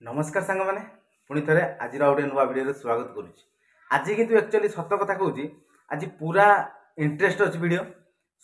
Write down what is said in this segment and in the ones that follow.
नमस्कार सांग मैंने पुणी थे आज गोटे नुआ भिडियो स्वागत करुच्ची। आज किंतु एक्चुअली सत कथा कहूँ आज पूरा इंटरेस्ट अच्छी भिडियो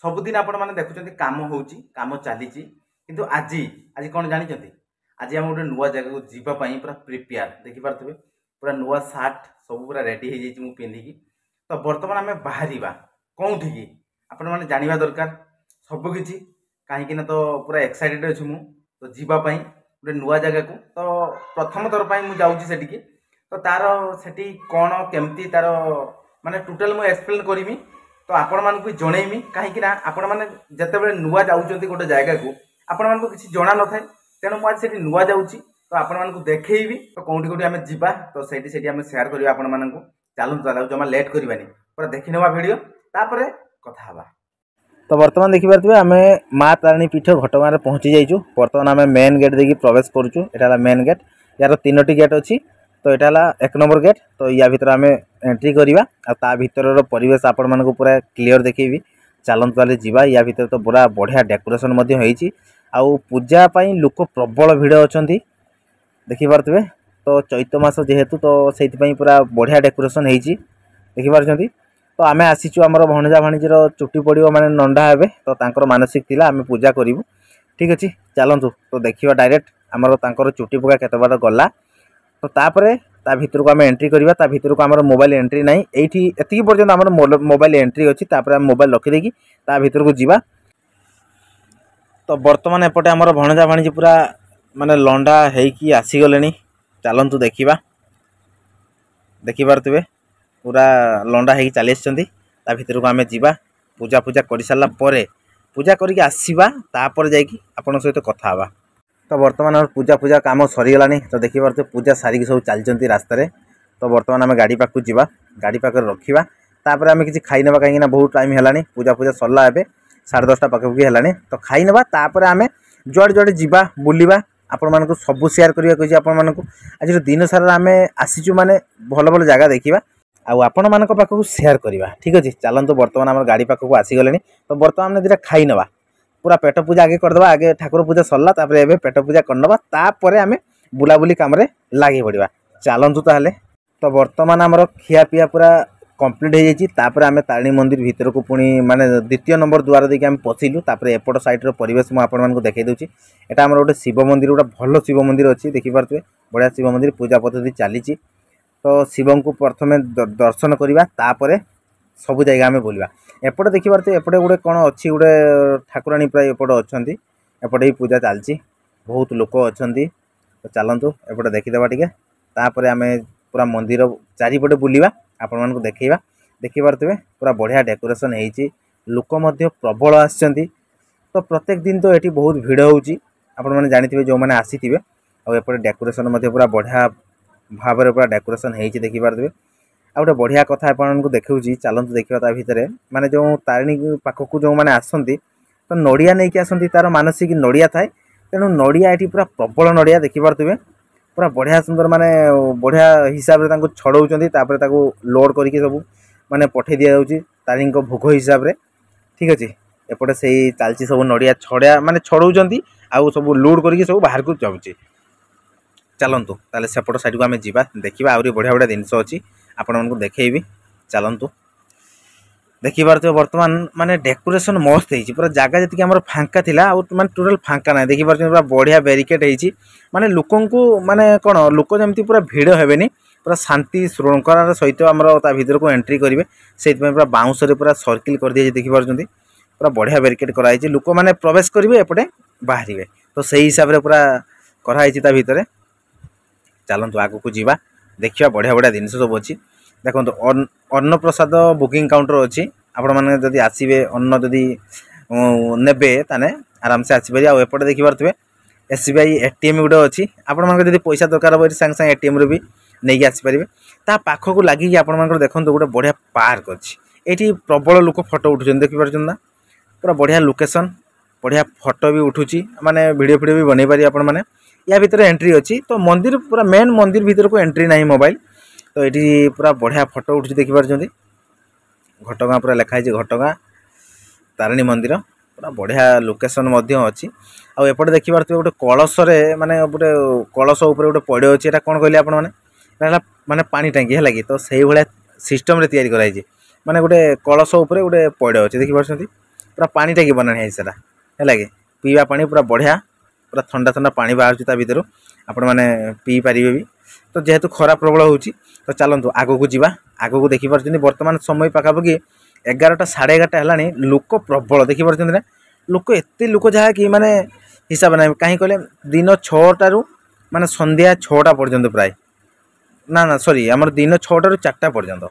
सबुदिन आपण मैंने देखुं कम हो कम चली किंतु आज आज कौन जानते आज आम गोटे नुआ जगह जावाई पूरा प्रिपेयर देखिपे पूरा नुआ सार्ट सब पूरा रेडी हो जाइए पिंधिकी तो बर्तमान आम बाहर कौटी की आपण मैंने जानवा दरकार सबकि कहीं तो पूरा एक्साइटेड अच्छी मु तो जीवाई गोटे नुआ जगह को तो प्रथम थर पर मुझे तो तार से कौन केमती तार माने टोटल मुझे एक्सप्लेन करी तो आपण मानक जनईमी कहीं आपण मैंने जिते नुआ जाऊँच गोटे जगह को आपण मानक किसी जना न थाए तेणु मुझे से नुआ जाऊँगी तो आपण मानक देखी तो कौटी कौटी आम जा तो से सेयार करा आपण मानक चलू चलाऊ जमा लेट करवानी पूरा देखी नवा भिडियो तापर कथा हवा। तो बर्तमान देखिपे आम माँ तारिणी पीठ घटगाँ पहुँची जाइचु। बर्तमान आम मेन गेट देखिए प्रवेश करुचु। यहाँ मेन गेट यार तीनोटी गेट अच्छी तो यहाँ एक नंबर गेट तो या भर आम एंट्री करवा आ भर परिवेश आपण मानक पूरा क्लीयर देखी चलत चली जावा। या भर तो पूरा बढ़िया डेकोरेशन आउ पूजापाई लोक प्रबल भिड़ अच्छा देखिपे तो चैत मास जेहेतु तो से पूरा बढ़िया डेकोरेशन देखिपी तो आम आसीचु आमर भणजा भाणीजीर चुटी पड़ो माने नंडा हे तो तांकर मानसिक थिला आम पूजा करूँ ठीक अच्छे चलतु तो देखा डायरेक्ट आमर तांकर चुटी पका केत बार गला तो तापर ता भीतर को आम एंट्री करवा भीतर को आमर मोबाइल एंट्री ना ये एति पर्यंत आमर मोबाइल एंट्री अच्छी तापर आम मोबाइल रखीदेकी ता भीतर को जीवा। तो बर्तमान एपटे आमर भणजा भाणीजी पूरा माने लंडा होइकी आसीगले चलतु देखा देखिपे पूरा लंडा हो चली भर को आम जा पूजा पूजा कर सारा पूजा करके आसवा तापर जापर सहित कथा हाँ। तो बर्तमान पूजा पूजा कम सरीगला तो देखिए पूजा सारिकी सब चलती रास्तार तो बर्तमान आम गाड़ी पाक जा गाड़ी पाक रखा तापर आम किसी खाई ना कहीं बहुत टाइम है पूजा पूजा सरला ए 10:30 पाखापाखि है तो खाई ना तापर आम जुआड़े जुआड़े जा बुलवा आपण मानक सब सेयार करने आपण मानक आज दिन सारा आम आसीचु माने भल भल जगह देखा आउ आपण मानक पाखक सेयार करवा ठीक अच्छे चलतु। बर्तमान आम गाड़ी पाखक आसीगले तो बर्तमान दुटा खाई नवा पूरा पेट पूजा आगे करदे आगे ठाकुर पूजा सरला एवं पेट पूजा करनवा तापर आम बुलाबुली कम लगे पड़ा चलतु ताहले। तो बर्तमान आमर खिया पिया पूरा कंप्लीट हो जाइए आम तारिणी मंदिर भीतर को पुणी माने द्वितीय नंबर द्वार देखिए आम पशिलु एपट साइड परिवेश मुझे देखई दूसरी यहाँ आम गोटे शिव मंदिर गोटे भल शिव मंदिर अच्छी देखिपे बढ़िया शिव मंदिर पूजा पद्धति चली तो शिव को प्रथम दर्शन करवा तापर सब जगह आम बुलवा एपटे देखिपे एपटे गोटे कौन अच्छी गोटे ठाकुराणी प्राय एपटे अच्छा एपटे ही पूजा चलती बहुत लोक अच्छा तो चलतु एपटे देखीदे टे तापर आम पूरा मंदिर चारिपटे बुलवा आपण मानक देखा देखिपे पूरा बढ़िया डेकोरेशन होती लोक प्रबल आसछंती तो प्रत्येक दिन तो ये बहुत भिड़ होने जानी जो मैंने आसी आउे डेकोरेशन पूरा बढ़िया भाव में पूरा डेकोरेशन होती देखिपे आ गए बढ़िया कथा आपको देखा चलतु देखा भितर माने जो तारिणी पाखक जो मैंने आसती तो नड़िया नहीं आसती तार मानसिक नड़िया थाए तेणु नड़िया ये पूरा प्रबल नड़िया देखिपे पूरा बढ़िया सुंदर माने बढ़िया हिसाब से छड़ाऊँच लोड करके सब माने पठे दि जाऊँगी तारिणी भोग हिसाब से ठीक अच्छे एपटे से चलती सब नड़िया छड़ा माने छड़ाऊँच आउ सब लोड करके सब बाहर को जाऊँगी चलतु ताले सेपट साइड को आम जा देखा आहरी बढ़िया बढ़िया जिनस अच्छी आपण मानक देखी चलतु देखिपे बर्तमान माने डेकोरेशन मस्त होती पूरा जगह जी आम फांका थिला माने टोटल फांका ना देखिपे पूरा बढ़िया बैरिकेड होती माने लोक माने कौन लोक जमी पूरा भिड़ हेनी पूरा शांति श्रृंखलार सहित आमर भर को एंट्री करेंगे से पूरा बाउंस पूरा सर्किल कर दिए देखिपे पूरा बढ़िया बैरिकेड कराई लोक मैंने प्रवेश करेंगे एपटे बाहर तो सही हिसाब से पूरा कराई भितर चलतु आग को जा देखा बढ़िया बढ़िया जिन सब अच्छी देखो अन्न प्रसाद बुकिंग काउंटर अच्छी आपण मैंने जदि आसवे अन्न जदि ने आराम से आसपारे आउटे देखिपे SBI ATM गोटे अच्छी आपण मानक जदि पैसा दरकार हो सांगे सांगे ATM रू भी नहीं आसपारे ता पाखक लगिकी आपण मानक देखो गोटे बढ़िया पार्क अच्छी ये प्रबल लोक फोटो उठुन देखिपार ना पूरा बढ़िया लोकेशन बढ़िया फोटो भी उठुची माने वीडियो फीडियो भी बनई पारि आपण माने या भीतर एंट्री अच्छी तो मंदिर पूरा मेन मंदिर भीतर को एंट्री ना मोबाइल तो ये पूरा बढ़िया फोटो उठुची देखिपार घटगाँ पूरा लिखाई घटगाँ तारिणी मंदिर पूरा बढ़िया लोकेशन अच्छी आउ एपटे देखिपारे गोटे कलश माने गोटे कलश उपर गोटे पड़े अच्छे एटा कौन कहले आपण मैंने माने पानी टांकी है कि तो सही भाया सिस्टम रे तैयारी कराई माने गोटे कलश उपर गोटे पड़े अच्छे देखिपारे पूरा पानी टांकी बना है सेटा है कि पीवा पानी पूरा बढ़िया पूरा ठंडा ठंडा पानी बाहर भितर आपण मैंने पी पारे भी तो जेहेतु खरा प्रबल हो तो चलतु आग को जीवा आग को देखिपारे बर्तमान समय पाखापाखि 11टा 11:30 है लोक प्रबल देखिपारे ना लोक एत लोक जहाँ कि माने हिसाब ना कहीं कहले दिन 6टारू माने संध्या 6टा पर्यंत प्राय ना सॉरी आमर दिन 6टारू 4टा पर्यंत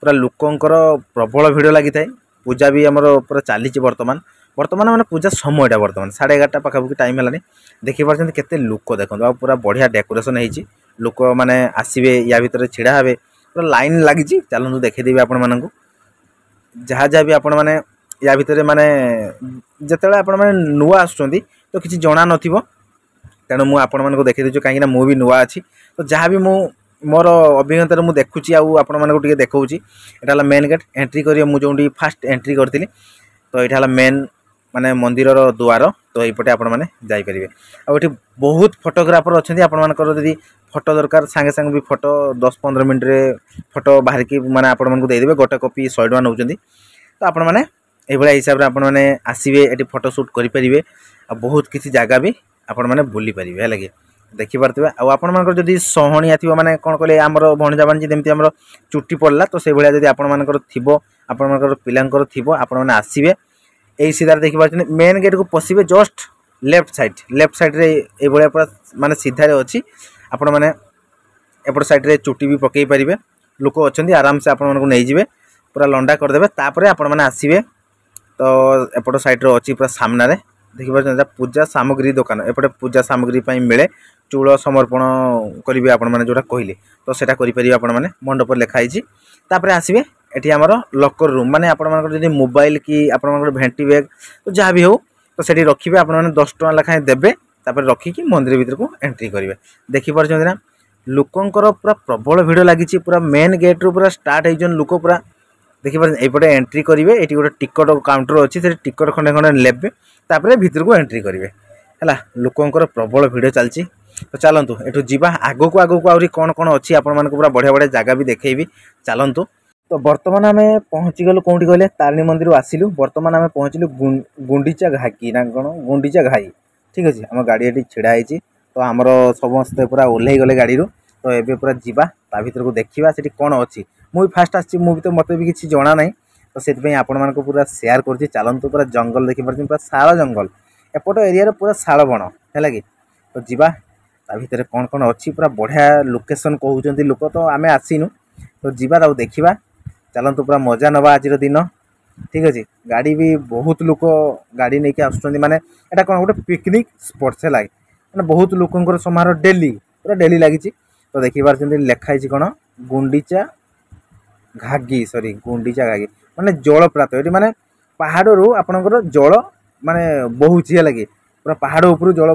पूरा लोकंकर प्रबल भिड़ लगी थाए पूजा भी आमर पूरा चली बर्तमान बर्तमान माने पूजा समयटा बर्तमान 11:30 पाखापाखि टाइम है देखिपारे केते लोक देखो आ पूरा बढ़िया डेकोरेशन होती लोक मैंने आसवे या भितर छिड़ा हे पूरा लाइन लगी चलतु देखीदेवी आपण मानक जहाँ जहाँ भी आपण मैंने या भितर माने जिते आपण मैंने नुआ आसुँच तो किसी जना नथिबो तेणु मु आपण मानक देखी देछु कहीं मु भी नुआ अच्छी तो जहाँ भी मु मोर अभिज्ञता मुझे देखुची आपण मानक टिके देखौची एटा हला मेन गेट एंट्री करियो मु जोंडी फास्ट एंट्री करथिली तो एटा हला मेन माने मंदिर द्वार तो यपटे आपण माने जाई परिबे आ एठी बहुत फोटोग्राफर अच्छे आपण मानकर यदि फोटो दरकार सांगे सांगे भी फोटो 10-15 मिनट रे फोटो बाहर की माने आपण मानक दे देबे गोटे कॉपी 100 टका नउचंदी तो आपण माने ए भला हिसाब रे आपण माने आसीबे एठी फोटो शूट करि परिबे आ बहुत किसी जगह भी आपण माने बुली परिबे है लगे देखि पारथिबे आ आपण मानकर जदि सोहणिया थिबो माने कोन कहले हमर भणजा बाणजी जेमति हमर चुट्टी पड़ला तो से भलिया जदि आपण मानकर थिबो आपण मानकर पिलांकर थिबो आपण माने आसीबे एई सीधार देखि पारछन मेन गेट को पसिबे जस्ट लेफ्ट साइड रे ए भलिया पूरा माने सीधा रे अछि आपण माने एपट साइड रे चुट्टी भी पकई परिबे लोक अछंती आराम से आपण मानक नै जिवे पूरा लंडा कर देबे तापरे आपण माने आसीबे तो एपट साइड रे अछि पूरा सामना रे देखि पारछन पूजा सामग्री दुकान एपटे पूजा सामग्री पई मिले चूल समर्पण करिवे आपण माने जोटा कहले तो सेटा करि परिबे आपण माने मंडप लिखा हिची तापरे आसीबे एठी हमर लॉकर रूम माने आपण मानकर जदि मोबाइल की आपण मानकर भेंटी बैग तो जहाँ भी हो तो सेठी रखिबे आपण माने 10 टका लेखाएं देबे तापर रखिकी मंदिर भीतर को एंट्री करिवे देखि पारछन ना लोकंकर पूरा प्रबल भिड़ लगी पूरा मेन गेट रू पूरा स्टार्ट होइजन लोक पूरा देखि पारछन एपटे एंट्री करिवे एठी गोटे टिकट काउंटर अछि से टिकट खंडे खंडे लेबे तापर भीतर को एंट्री करिवे हला लोकंकर प्रबल भिड़ चलची तो चलतु एठू जीवा आगो को आउरी कौन कौन अच्छी आपण मानक पूरा बढ़िया बढ़िया जगह भी देखैबी चलतु तो बर्तमान आम पहुँची गलु कौटी कहले तारिणी मंदिर आसिलु बर्तमान आम पहुँचलु गुंडीचा घाकी ना कौन गुंडीचा घाई ठीक अच्छे आम गाड़ी ये छिड़ा है तो आमर समस्ते पूरा ओह्ल गले गाड़ी तो ये पूरा जीवा ता भीतर को देखा से कौन अच्छी मुझे फास्ट आसी मुझे तो मत भी किसी जना ना तो से आपण मानक पूरा सेयार कर चलतु पूरा जंगल देखिपार पूरा शाल जंगल एपट एरिया पूरा शाल बण है कि तो जीवा ता भीतर कौन कौन अच्छी पूरा बढ़िया लोकेशन कहते लोक तो आम आसीनु तो जीवा देखा चलतु पूरा मजा नवा आज दिन ठीक अच्छे गाड़ी भी बहुत लोक गाड़ी नहीं आसुँच माने एटा कौन गोटे पिकनिक स्पॉट्स है माने बहुत लोकंर समारोह डेली पूरा डेली लगी तो देखिपारे लिखाई कौन गुंडीचा घागी सॉरी गुंडीचा घागी माने जल प्रात ये माने पहाड़ आपणकर जल माने बहुची है लगे पूरा पहाड़ ऊपर जल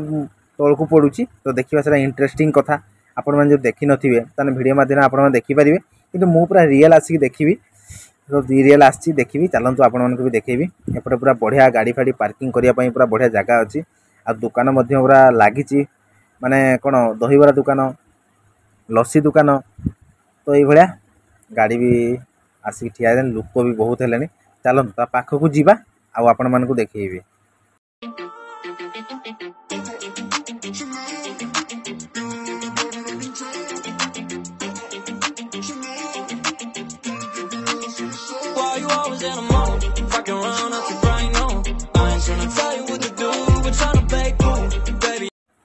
तल को पड़ुची तो देखा से इंटरेस्टिंग कथा आपण मैंने जो देखी नथिबे ताने वीडियो माध्यम आपण देखि पारिबे किंतु मु पूरा रियल आसिक देखिबी तो रियल आसी देखिबी चलतु आपण मानक भी देखैबी एपटे पूरा बढ़िया गाड़ी फाड़ी पार्किंग करिया पई पूरा बढ़िया जगह अच्छी आ दुकान मध्य पूरा लागिची माने कोन दहीबरा दुकान लस्सी दुकान तो ये भलिया गाड़ी भी आसिक ठिया लोक भी बहुत हेलेनी चलतु ता पाखक जीवा आ आपण मानक देखैबी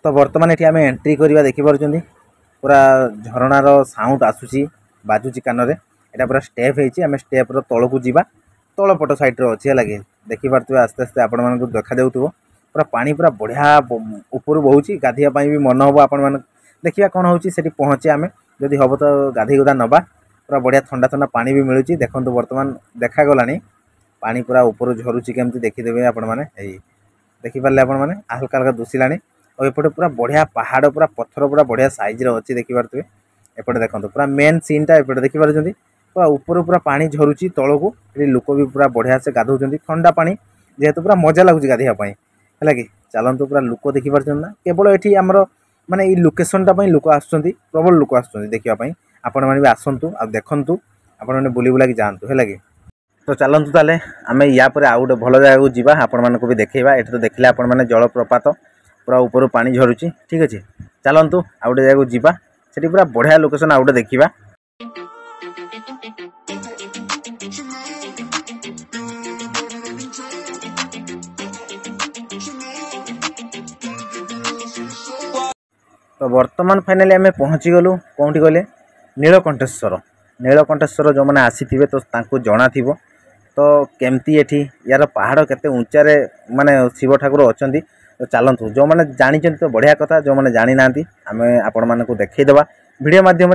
तो बर्तमान ये आम एंट्री करवा देखिपुर पूरा झरणार साउंड आसूसी बाजुची कान रे एटा पूरा स्टेप है आम स्टेप तल को जीवा तल पट साइड अच्छे लगे देखिपे आस्ते आस्ते आपण मानक देखा देउथबो पूरा पानी पूरा बढ़िया ऊपर बहुची गाधिया भी मन हम आपण मान देखिया कौन होची सेठी पहुँचे आम जदि हम तो गाधे गुधा नवा पूरा बढ़िया ठंडा ठंडा पानी भी मिलूँ देखो बर्तमान देखा गलानी पानी पूरा ऊपर झरुची केमती देखीदेवे आपण मैंने देखिपारे आपण मैंने हल्का हल्का दुसिलानी और एपटे पूरा बढ़िया पहाड़ पूरा पत्थर पूरा बढ़िया साइज अच्छी देखिपे एपटे देखो पूरा मेन सीनटा एपटे देखिपारे पूरा ऊपर पूरा पानी झरुची तल को लोक भी पूरा बढ़िया से गाधौं ठंडा पानी जेहेतु पूरा मजा लगुच गाधिया है कि चलतु पूरा लोक देखिपार ना केवल ये आमर माने ये लोकेशनटा लोक आसुँच प्रबल लोक आसुँच देखापी आपण मैंने भी आसतु आ देखु आपण मैंने बुली बुला जातु है कि तो चलतु ताले आम या पर आउ गोटे भल जगह को जीवा आपण मानक भी देखा ये तो देखले आपण मैंने जलप्रपात पूरा ऊपर पानी झरुची ठीक अच्छे चलतु आउ गोटे जगह को जीवा सेठी पूरा बढ़िया लोकेशन आउ गोटे देखा तो वर्तमान फाइनाली आम पहुँची गलु कौटी गले नीलकंठेश्वर जो मैंने आसी तो तांको जना थी तो केमती एठी यार पहाड़ केते ऊंचारे माने शिव ठाकुर अच्छा तो चलतु जो मैंने जानी तो बढ़िया कथा जो मैंने जानी ना आम आपण मानक देखईदेवा वीडियो मध्यम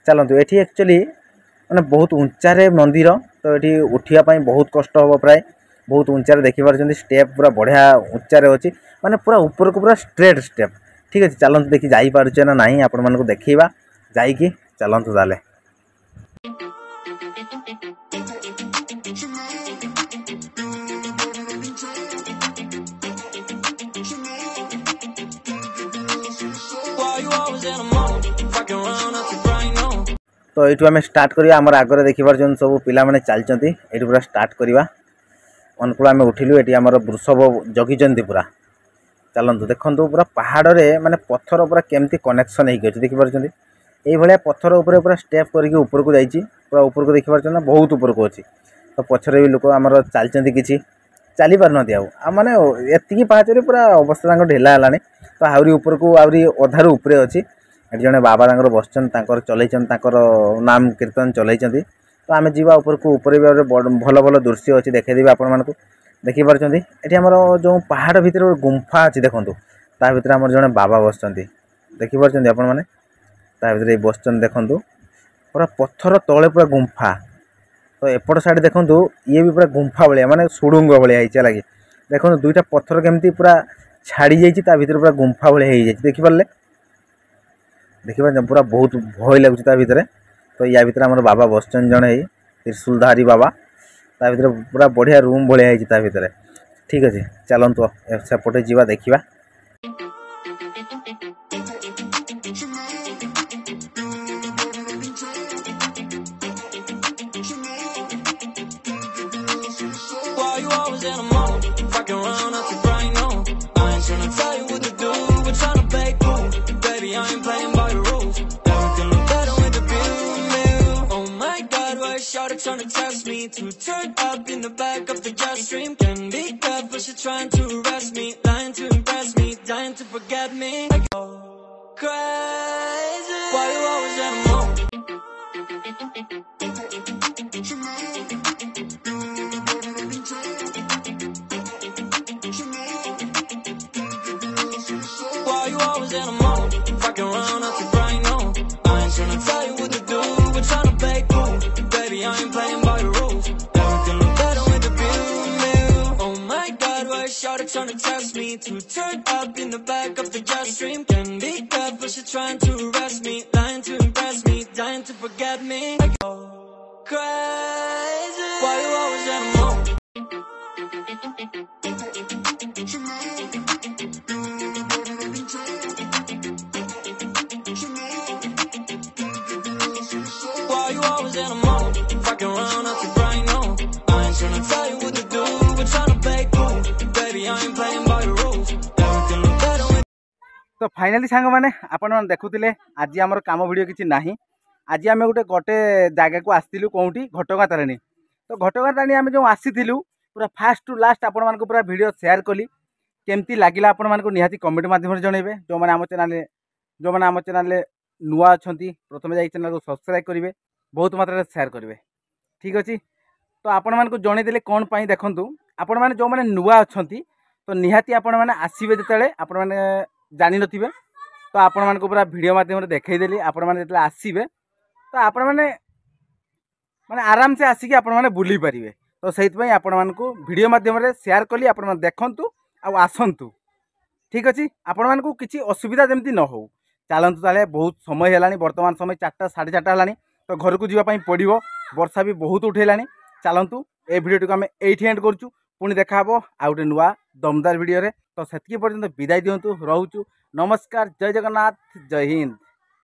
चलतु ये एक्चुअली मैंने बहुत ऊंचारे मंदिर तो ये उठापी बहुत कष्ट हम प्राय बहुत ऊंचारे देखिपार स्टेप पूरा बढ़िया ऊंचारे अच्छी माने पूरा ऊपर को पूरा स्ट्रेट स्टेप ठीक अच्छे चलतु देखी जापे ना ना आपण मानक देखा जाकि चलतु ताले तो ये आम स्टार्ट करवा आम आगे देखिपार सब पिला माने चलती ये पूरा स्टार्ट करवा अनुकूल आम उठिलु ये आम वृषभ जगिंट पूरा चलतु देखो पूरा पहाड़ में माने पत्थर पूरा केमती कनेक्शन हो देखिपार ये भाया पत्थर उपर पूरा स्टेप करके ऊपर को जाइए पूरा ऊपर को देखिपार ना बहुत ऊपर को अच्छी तो पछरे भी लोक आमर चलती कि चली पार माने एति पाचरे पूरा अवस्था ढेला है तो आहरी ऊपर को आहरी अधारू उपरे अच्छी ये जड़े बाबा बसचन चलई नाम कीर्तन चलई तो आम जावा ऊपर को ऊपर भी भल भल दृश्य अच्छी देखदेवी आपण मानक देखिपार ये आमर जो पहाड़ भितर गुंफा अच्छी देखूँ ता भर आम जड़े बाबा बसचंती देखिपार आपण मैंने ता भर ये बसचन देखूँ पूरा पत्थर तले पूरा गुंफा तो एपट साइड देखूँ ये भी पूरा गुंफा भाया माने सुड़ुंग भाया है लगे देखो दुईटा पत्थर केमती पूरा छाड़ी जाइए भीतर पूरा गुंफा भाया देखिपारे देखिए पूरा बहुत भय लगुच भितर तो या भीतर आम बाबा बसचन जड़े त्रिशूलधारी बाबा ता भीतर पूरा बढ़िया रूम भाया है भीतर ठीक अच्छे चलतु सेपटे जावा देखा Trying to test me to turn up in the back of the jet stream. Can be good, but she's trying to arrest me, lying to impress me, dying to forget me. I go crazy. Why you always at home? Why you always at home? Fucking around, I keep right now. I ain't trying to tell you what to do, we're trying to play cool. Baby, I ain't playing by the rules. Everything look better with the view. Oh my God, why is shawty trying to test me to turn up in the back of the jet stream? Can be good, but she's trying to arrest me, lying to impress me, dying to forget me. I go crazy. Why you always at home? Why you always at home? Fucking around, I keep right now. I ain't tryna tell you what to do, we're tryna play cool. Baby, I ain't playing by the rules. Everything look better with. तो finally सांग मैंने आपण देखुले आज आमर काम video किसी ना आज आम गोटे गोटे जगह को आसलु कौटी घटगाँ तारिणी तो घटगाँ तारिणी आम जो आसीलु पूरा फास्ट टू लास्ट आपण मानक पूरा वीडियो शेयर कली केमती लगिला आपण मानक निहाती कमेंट माध्यम जनइबे जो मैंने आम चैनल नुआ अच्छा प्रथम जा चैनल को सब्सक्राइब करेंगे बहुत मात्रा शेयर करेंगे ठीक अच्छे तो आपण मानक जनईदे कौन पाई देखूँ आपण मैंने जो मैंने नुआ अच्छा तो निहाती आपण मैंने आसबे जिते आपण मैंने जानी नथिबे तो आपण मानक पूरा वीडियो माध्यम देखईदेली आपण मैंने जिते आसबे तो आपण मैंने माने आराम से आसिक आपण मैंने बुली पारे तो से आपण मानक वीडियो माध्यम शेयर कली आपण मैंने देखंतु आ आसंतु ठीक अच्छे आपण मानक किसी असुविधा जमती न हो चलतु ताले बहुत समय है बर्तमान समय 4टा 4:30 है तो घर को जावाई पड़ो वर्षा भी बहुत उठेलानी चलतु ए भिडियो को आम एंड करूँ पुणी देखा आउ गोटे नुआ दमदार वीडियो रे। तो सेतिकी पर्यंत विदाय दिंतु, रोचु। नमस्कार, जय जगन्नाथ, जय हिंद।